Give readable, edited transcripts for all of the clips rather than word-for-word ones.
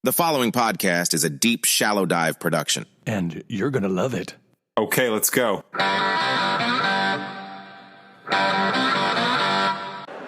The following podcast is a deep, shallow dive production. And you're going to love it. Okay, let's go.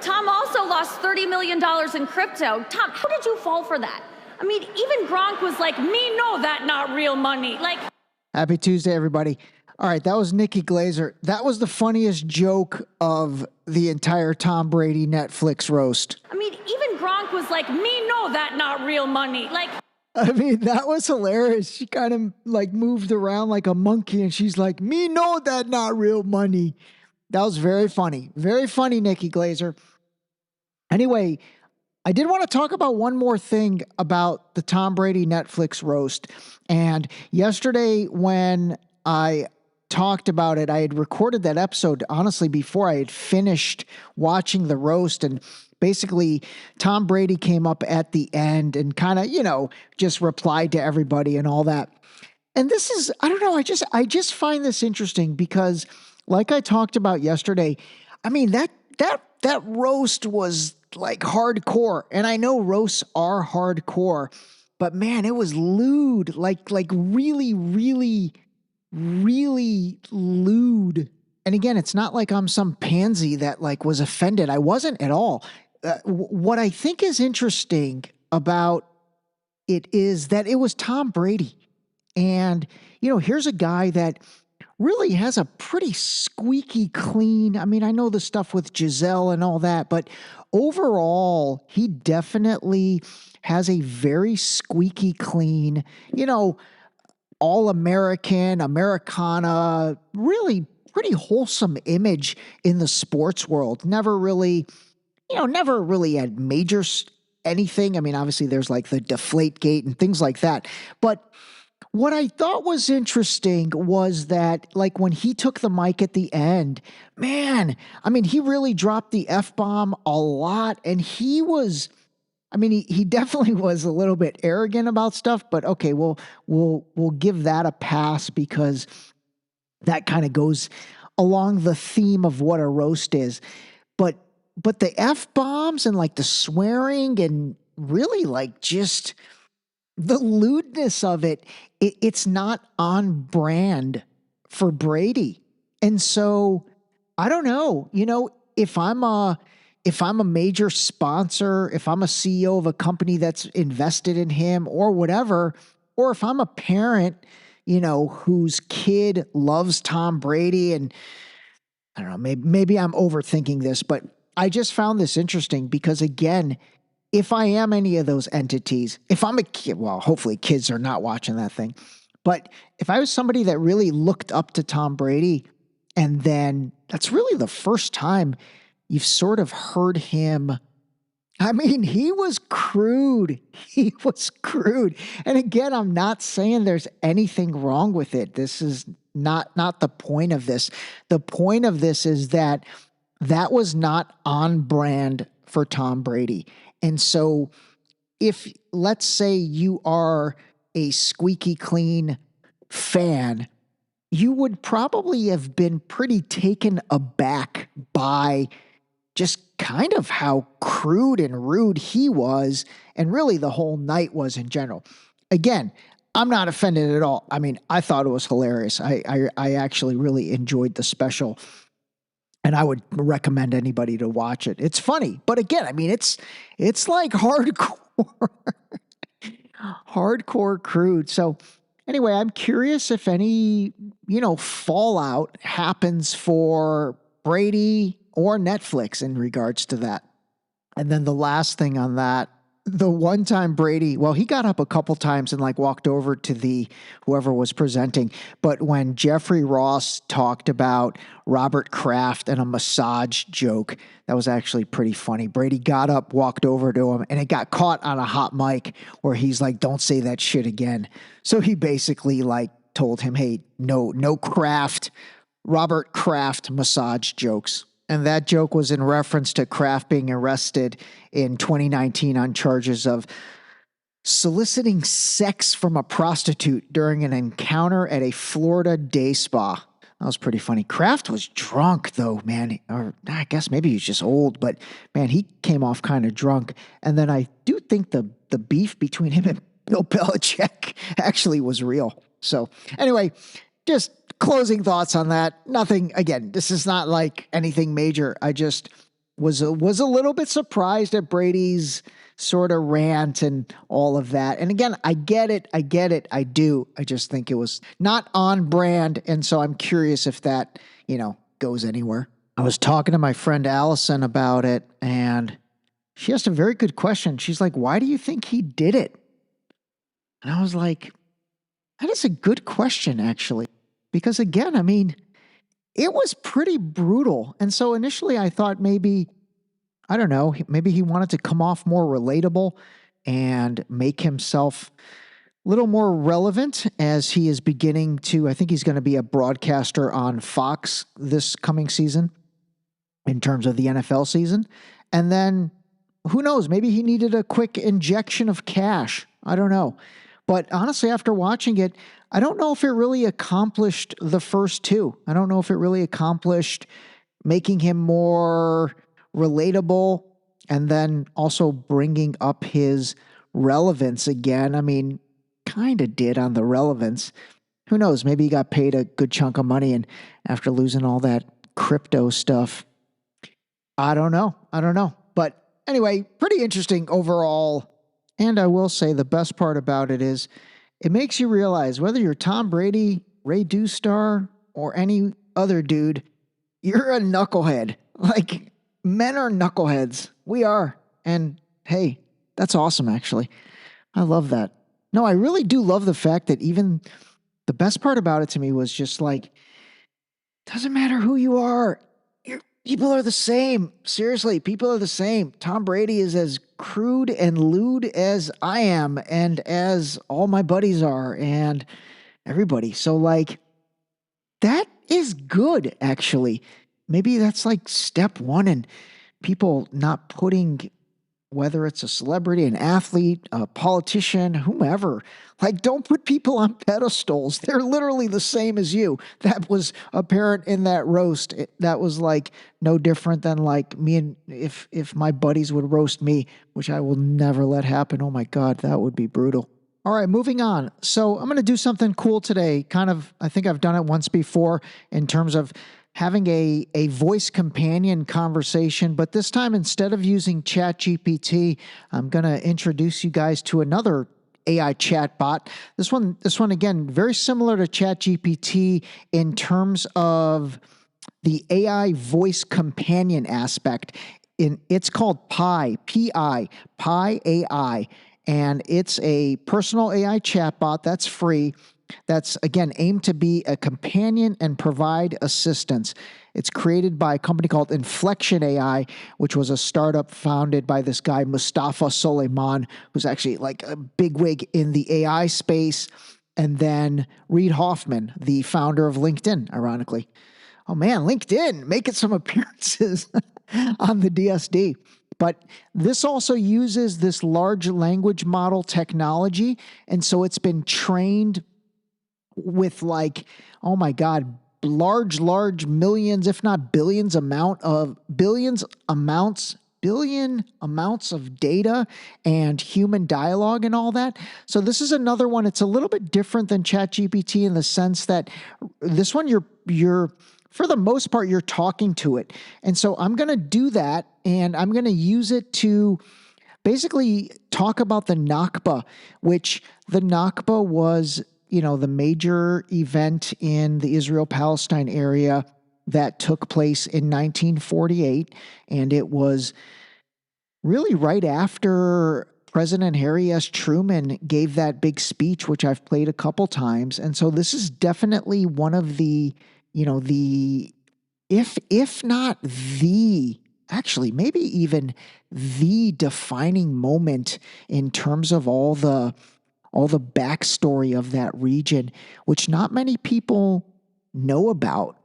Tom also lost $30 million in crypto. Tom, how did you fall for that? I mean, even Gronk was like, me know that not real money. Happy Tuesday, everybody. All right, that was Nikki Glaser. That was the funniest joke of the entire Tom Brady Netflix roast. I mean, even Gronk was like, me know that not real money. I mean, that was hilarious. She kind of like moved around like a monkey and she's like, me know that not real money. That was very funny. Very funny, Nikki Glaser. Anyway, I did want to talk about one more thing about the Tom Brady Netflix roast. And yesterday when I talked about it, I had recorded that episode, honestly, before I had finished watching the roast. And basically, Tom Brady came up at the end and kind of, just replied to everybody and all that. And this is, I don't know, I just find this interesting because like I talked about yesterday, I mean, that roast was like hardcore. And I know roasts are hardcore, but man, it was lewd, like really, really, really lewd. And again, it's not like I'm some pansy that like was offended. I wasn't at all. What I think is interesting about it is that it was Tom Brady. And, here's a guy that really has a pretty squeaky clean. I mean, I know the stuff with Giselle and all that, but overall, he definitely has a very squeaky clean, all-American, Americana, really pretty wholesome image in the sports world. Never really had major anything. I mean, obviously there's like the Deflategate and things like that. But what I thought was interesting was that like when he took the mic at the end, man, I mean, he really dropped the F-bomb a lot. And he definitely was a little bit arrogant about stuff, but okay, we'll give that a pass because that kind of goes along the theme of what a roast is. But the F-bombs and like the swearing and really like just the lewdness of it's not on brand for Brady. And so I don't know, if I'm a major sponsor, if I'm a CEO of a company that's invested in him or whatever, or if I'm a parent, whose kid loves Tom Brady, and I don't know, maybe I'm overthinking this, but I just found this interesting because again, if I am any of those entities, if I'm a kid, well, hopefully kids are not watching that thing, but if I was somebody that really looked up to Tom Brady, and then that's really the first time you've sort of heard him. I mean, he was crude. He was crude. And again, I'm not saying there's anything wrong with it. This is not the point of this. The point of this is that was not on brand for Tom Brady. And so if, let's say you are a squeaky clean fan, you would probably have been pretty taken aback by just kind of how crude and rude he was, and really the whole night was in general. Again, I'm not offended at all. I mean, I thought it was hilarious. I actually really enjoyed the special, and I would recommend anybody to watch it. It's funny, but again, I mean, it's like hardcore, hardcore crude. So anyway, I'm curious if any, fallout happens for Brady or Netflix in regards to that. And then the last thing on that, the one time Brady, well, he got up a couple times and like walked over to whoever was presenting. But when Jeffrey Ross talked about Robert Kraft and a massage joke, that was actually pretty funny. Brady got up, walked over to him, and it got caught on a hot mic where he's like, don't say that shit again. So he basically like told him, hey, no Robert Kraft massage jokes. And that joke was in reference to Kraft being arrested in 2019 on charges of soliciting sex from a prostitute during an encounter at a Florida day spa. That was pretty funny. Kraft was drunk though, man. Or I guess maybe he's just old, but man, he came off kind of drunk. And then I do think the beef between him and Bill Belichick actually was real. So anyway, just closing thoughts on that. Nothing, again, this is not like anything major. I just was a little bit surprised at Brady's sort of rant and all of that. And again, I get it. I do. I just think it was not on brand. And so I'm curious if that, goes anywhere. I was talking to my friend Allison about it, and she asked a very good question. She's like, why do you think he did it? And I was like, that is a good question, actually. Because again, I mean, it was pretty brutal. And so initially I thought maybe, I don't know, maybe he wanted to come off more relatable and make himself a little more relevant as he is beginning to, I think he's going to be a broadcaster on Fox this coming season in terms of the NFL season. And then who knows, maybe he needed a quick injection of cash. I don't know. But honestly, after watching it, I don't know if it really accomplished the first two. I don't know if it really accomplished making him more relatable and then also bringing up his relevance again. I mean, kind of did on the relevance. Who knows? Maybe he got paid a good chunk of money, and after losing all that crypto stuff, I don't know. But anyway, pretty interesting overall. And I will say the best part about it is it makes you realize whether you're Tom Brady, Ray Dustar, or any other dude, you're a knucklehead. Like, men are knuckleheads. We are. And hey, that's awesome, actually. I love that. No, I really do love the fact that even the best part about it to me was just like, doesn't matter who you are. People are the same. Seriously, people are the same. Tom Brady is as crude and lewd as I am and as all my buddies are and everybody. So like, that is good, actually. Maybe that's like step one in people not putting, whether it's a celebrity, an athlete, a politician, whomever, like, don't put people on pedestals. They're literally the same as you. That was apparent in that roast. That was like no different than like me, and if my buddies would roast me, which I will never let happen. Oh my God, that would be brutal. All right, moving on. So I'm going to do something cool today. Kind of, I think I've done it once before in terms of having a voice companion conversation, but this time, instead of using ChatGPT, I'm going to introduce you guys to another AI chatbot. This one again, very similar to ChatGPT in terms of the AI voice companion aspect. It's called Pi, P-I, Pi AI, and it's a personal AI chatbot that's free. That's, again, aimed to be a companion and provide assistance. It's created by a company called Inflection AI, which was a startup founded by this guy, Mustafa Suleiman, who's actually like a bigwig in the AI space. And then Reid Hoffman, the founder of LinkedIn, ironically. Oh man, LinkedIn making some appearances on the DSD. But this also uses this large language model technology. And so it's been trained with like, oh my God, large millions, if not billion amounts of data and human dialogue and all that. So this is another one. It's a little bit different than ChatGPT in the sense that this one, you're for the most part, you're talking to it. And so I'm going to do that, and I'm going to use it to basically talk about the Nakba, which the Nakba was, the major event in the Israel-Palestine area that took place in 1948. And it was really right after President Harry S. Truman gave that big speech, which I've played a couple times. And so this is definitely one of the, if not the, actually, maybe even the defining moment in terms of all the backstory of that region, which not many people know about,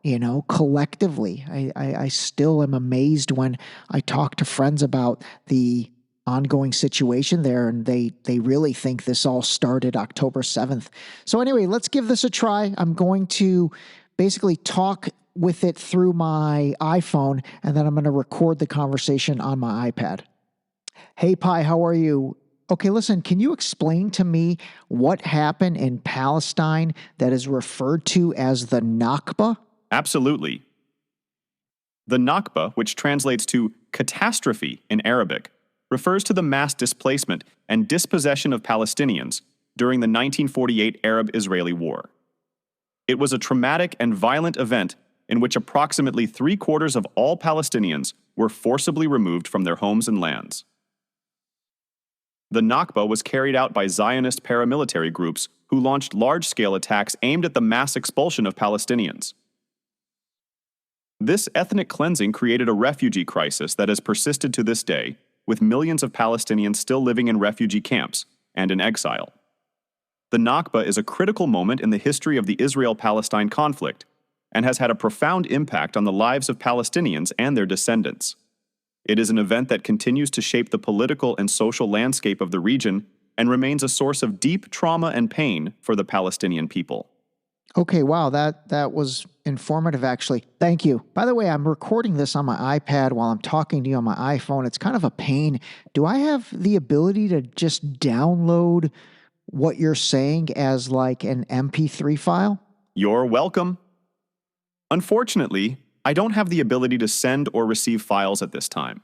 collectively. I still am amazed when I talk to friends about the ongoing situation there, and they really think this all started October 7th. So anyway, let's give this a try. I'm going to basically talk with it through my iPhone, and then I'm going to record the conversation on my iPad. Hey, Pi, how are you? Okay, listen, can you explain to me what happened in Palestine that is referred to as the Nakba? Absolutely. The Nakba, which translates to catastrophe in Arabic, refers to the mass displacement and dispossession of Palestinians during the 1948 Arab-Israeli War. It was a traumatic and violent event in which approximately 3/4 of all Palestinians were forcibly removed from their homes and lands. The Nakba was carried out by Zionist paramilitary groups who launched large-scale attacks aimed at the mass expulsion of Palestinians. This ethnic cleansing created a refugee crisis that has persisted to this day, with millions of Palestinians still living in refugee camps and in exile. The Nakba is a critical moment in the history of the Israel-Palestine conflict and has had a profound impact on the lives of Palestinians and their descendants. It is an event that continues to shape the political and social landscape of the region and remains a source of deep trauma and pain for the Palestinian people. Okay, wow, that was informative, actually. Thank you. By the way, I'm recording this on my iPad while I'm talking to you on my iPhone. It's kind of a pain. Do I have the ability to just download what you're saying as like an MP3 file? You're welcome. Unfortunately, I don't have the ability to send or receive files at this time.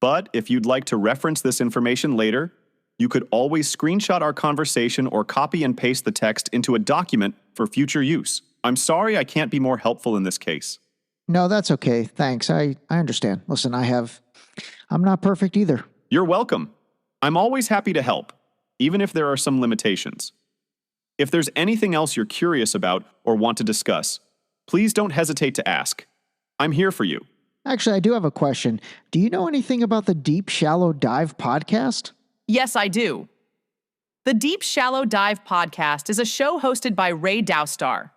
But if you'd like to reference this information later, you could always screenshot our conversation or copy and paste the text into a document for future use. I'm sorry I can't be more helpful in this case. No, that's okay. Thanks. I understand. Listen, I'm not perfect either. You're welcome. I'm always happy to help, even if there are some limitations. If there's anything else you're curious about or want to discuss, please don't hesitate to ask. I'm here for you. Actually, I do have a question. Do you know anything about the Deep Shallow Dive podcast? Yes, I do. The Deep Shallow Dive podcast is a show hosted by Ray Doustar.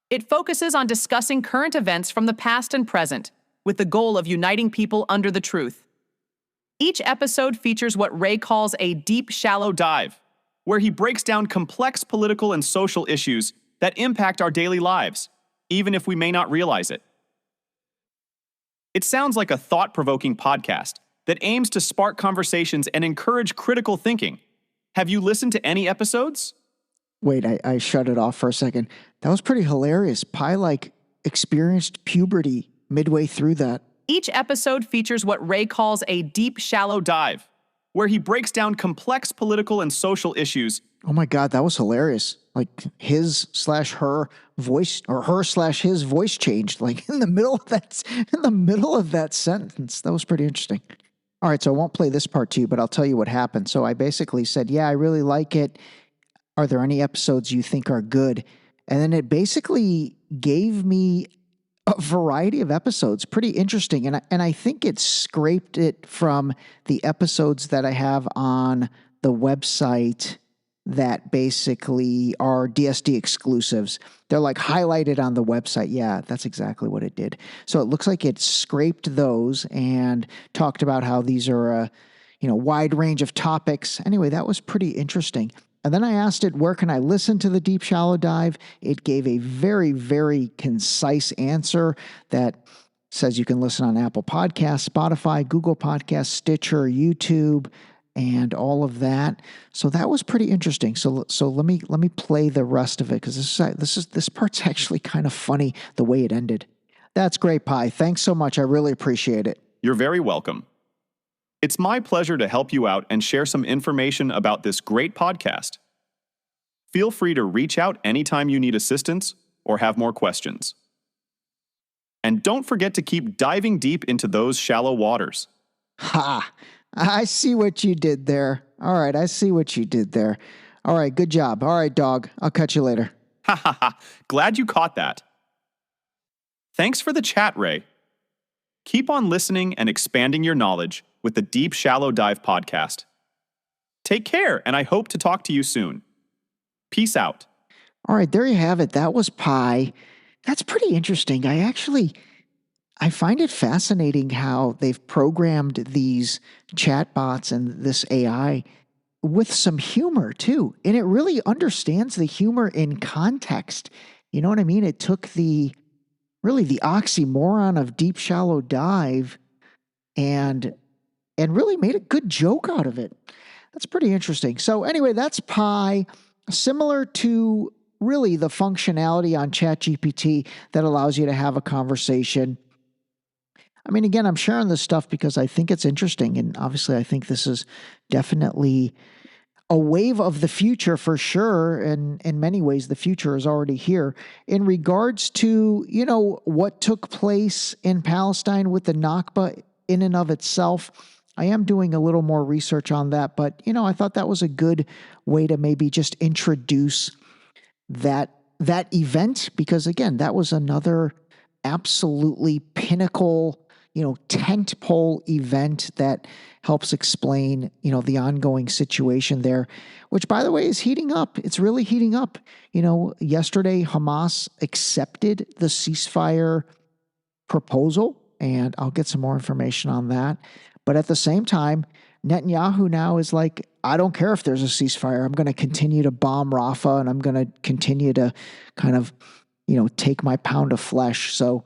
It focuses on discussing current events from the past and present, with the goal of uniting people under the truth. Each episode features what Ray calls a deep, shallow dive, where he breaks down complex political and social issues that impact our daily lives, even if we may not realize it. It sounds like a thought-provoking podcast that aims to spark conversations and encourage critical thinking. Have you listened to any episodes? Wait, I shut it off for a second. That was pretty hilarious. Pi experienced puberty midway through that. Each episode features what Ray calls a deep, shallow dive, where he breaks down complex political and social issues. Oh my God, that was hilarious. Like his/her voice or her/his voice changed like in the middle of that sentence. That was pretty interesting. All right, so I won't play this part to you, but I'll tell you what happened. So I basically said, yeah, I really like it. Are there any episodes you think are good? And then it basically gave me a variety of episodes, pretty interesting. And I think it scraped it from the episodes that I have on the website that basically are DSD exclusives. They're like highlighted on the website. Yeah, that's exactly what it did. So it looks like it scraped those and talked about how these are a wide range of topics. Anyway, that was pretty interesting. And then I asked it, where can I listen to the Deep Shallow Dive? It gave a very, very concise answer that says you can listen on Apple Podcasts, Spotify, Google Podcasts, Stitcher, YouTube, and all of that. So that was pretty interesting. So let me play the rest of it, because this part's actually kind of funny the way it ended. That's great, Pi. Thanks so much. I really appreciate it. You're very welcome. It's my pleasure to help you out and share some information about this great podcast. Feel free to reach out anytime you need assistance or have more questions. And don't forget to keep diving deep into those shallow waters. Ha! I see what you did there. All right, I see what you did there. All right, good job. All right, dog. I'll catch you later. Ha ha ha. Glad you caught that. Thanks for the chat, Ray. Keep on listening and expanding your knowledge with the Deep Shallow Dive podcast. Take care, and I hope to talk to you soon. Peace out. All right, there you have it. That was Pi. That's pretty interesting. I find it fascinating how they've programmed these chatbots and this AI with some humor too. And it really understands the humor in context. You know what I mean? It took the oxymoron of Deep Shallow Dive and really made a good joke out of it. That's pretty interesting. So anyway, that's Pi, similar to really the functionality on ChatGPT that allows you to have a conversation. I mean, again, I'm sharing this stuff because I think it's interesting. And obviously, I think this is definitely a wave of the future for sure. And in many ways, the future is already here. In regards to, what took place in Palestine with the Nakba in and of itself, I am doing a little more research on that. But, I thought that was a good way to maybe just introduce that event, because again, that was another absolutely pinnacle, tentpole event that helps explain, the ongoing situation there, which by the way is heating up. It's really heating up. Yesterday Hamas accepted the ceasefire proposal, and I'll get some more information on that. But at the same time, Netanyahu now is like, I don't care if there's a ceasefire. I'm going to continue to bomb Rafah, and I'm going to continue to kind of, take my pound of flesh. So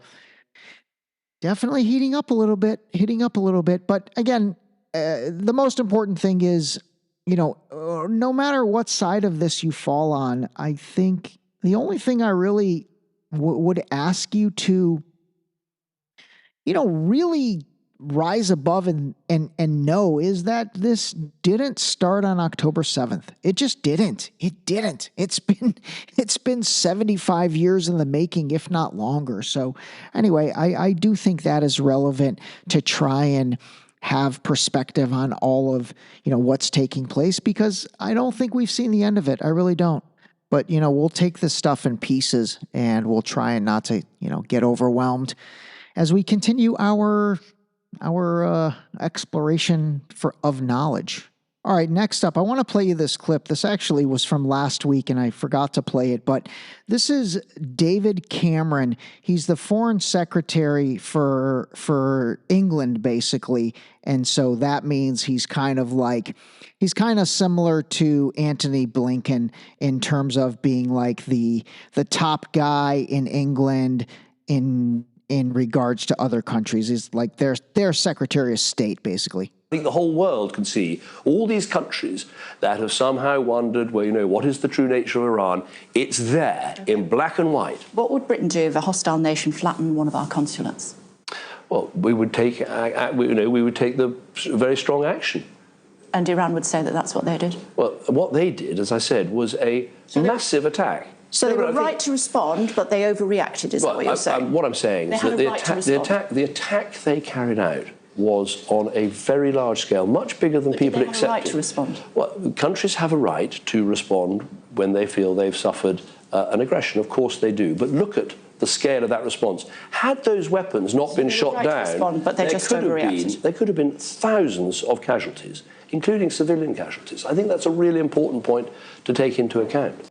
definitely heating up a little bit. But again, the most important thing is, no matter what side of this you fall on, I think the only thing I really would ask you to, really rise above and know is that this didn't start on October 7th. It just didn't. It's been 75 years in the making, if not longer. So anyway, I do think that is relevant to try and have perspective on all of, what's taking place, because I don't think we've seen the end of it. I really don't. But, we'll take this stuff in pieces and we'll try and not to, get overwhelmed as we continue our exploration of knowledge. All right, next up, I want to play you this clip. This actually was from last week, and I forgot to play it, but this is David Cameron. He's the foreign secretary for England, basically, and so that means he's kind of similar to Antony Blinken in terms of being like the top guy in England in regards to other countries. Is like their Secretary of State, basically. I think the whole world can see all these countries that have somehow wondered, well, what is the true nature of Iran? It's there in black and white. What would Britain do if a hostile nation flattened one of our consulates? Well, we would take the very strong action. And Iran would say that that's what they did? Well, what they did, as I said, was a massive attack. So they were right to respond, but they overreacted, is that what you're saying? What I'm saying is that the attack they carried out was on a very large scale, much bigger than people accepted. They have a right to respond? Well, countries have a right to respond when they feel they've suffered an aggression. Of course they do. But look at the scale of that response. Had those weapons not been shot down, but they just overreacted. There could have been thousands of casualties, including civilian casualties. I think that's a really important point to take into account.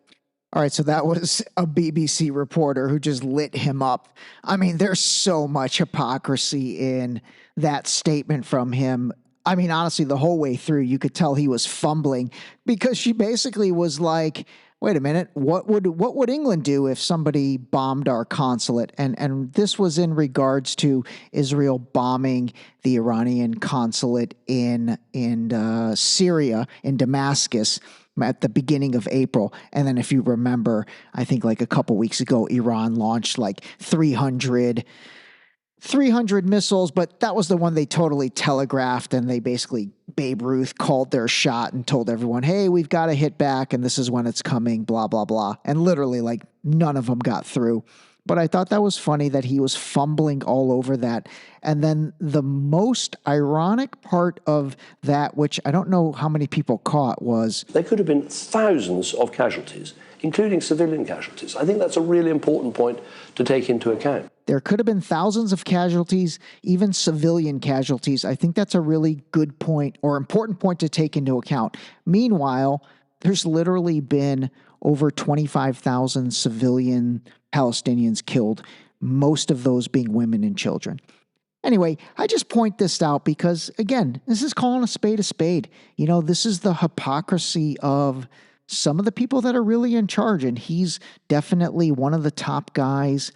All right, so that was a BBC reporter who just lit him up. I mean, there's so much hypocrisy in that statement from him. I mean, honestly, the whole way through, you could tell he was fumbling, because she basically was like, wait a minute, what would England do if somebody bombed our consulate? And this was in regards to Israel bombing the Iranian consulate in Syria, in Damascus, at the beginning of April. And then if you remember, I think like a couple weeks ago, Iran launched like 300 missiles, but that was the one they totally telegraphed, and they basically, Babe Ruth called their shot and told everyone, hey, we've got to hit back and this is when it's coming, blah, blah, blah. And literally like none of them got through. But I thought that was funny that he was fumbling all over that. And then the most ironic part of that, which I don't know how many people caught, was there could have been thousands of casualties, including civilian casualties. I think that's a really important point to take into account. There could have been thousands of casualties, even civilian casualties. I think that's a really good point, or important point to take into account. Meanwhile, there's literally been over 25,000 civilian Palestinians killed, most of those being women and children. Anyway, I just point this out because, again, this is calling a spade a spade. This is the hypocrisy of some of the people that are really in charge, and he's definitely one of the top guys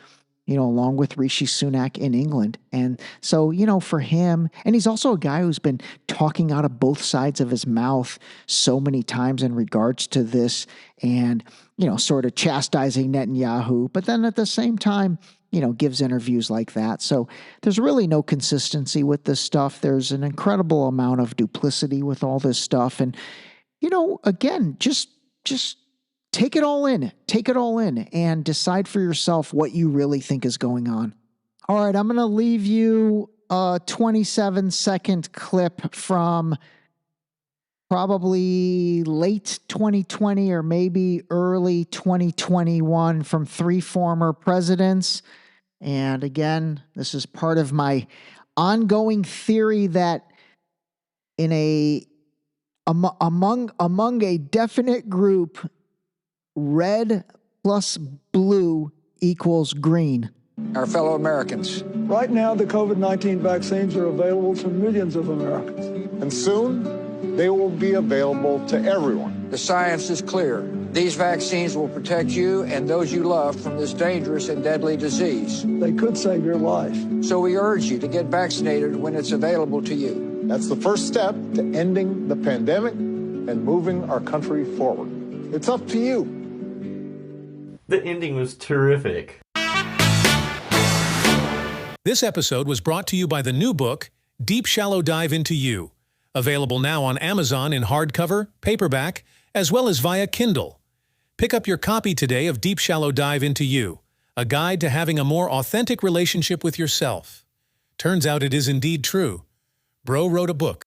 along with Rishi Sunak in England. And so, for him, and he's also a guy who's been talking out of both sides of his mouth so many times in regards to this and, sort of chastising Netanyahu, but then at the same time, gives interviews like that. So there's really no consistency with this stuff. There's an incredible amount of duplicity with all this stuff. And, again, just take it all in. Take it all in and decide for yourself what you really think is going on. All right, I'm going to leave you a 27-second clip from probably late 2020 or maybe early 2021 from 3 former presidents. And again, this is part of my ongoing theory that among a definite group, red plus blue equals green. Our fellow Americans. Right now, the COVID-19 vaccines are available to millions of Americans. And soon, they will be available to everyone. The science is clear. These vaccines will protect you and those you love from this dangerous and deadly disease. They could save your life. So we urge you to get vaccinated when it's available to you. That's the first step to ending the pandemic and moving our country forward. It's up to you. The ending was terrific. This episode was brought to you by the new book, Deep Shallow Dive Into You, available now on Amazon in hardcover, paperback, as well as via Kindle. Pick up your copy today of Deep Shallow Dive Into You, a guide to having a more authentic relationship with yourself. Turns out it is indeed true. Bro wrote a book.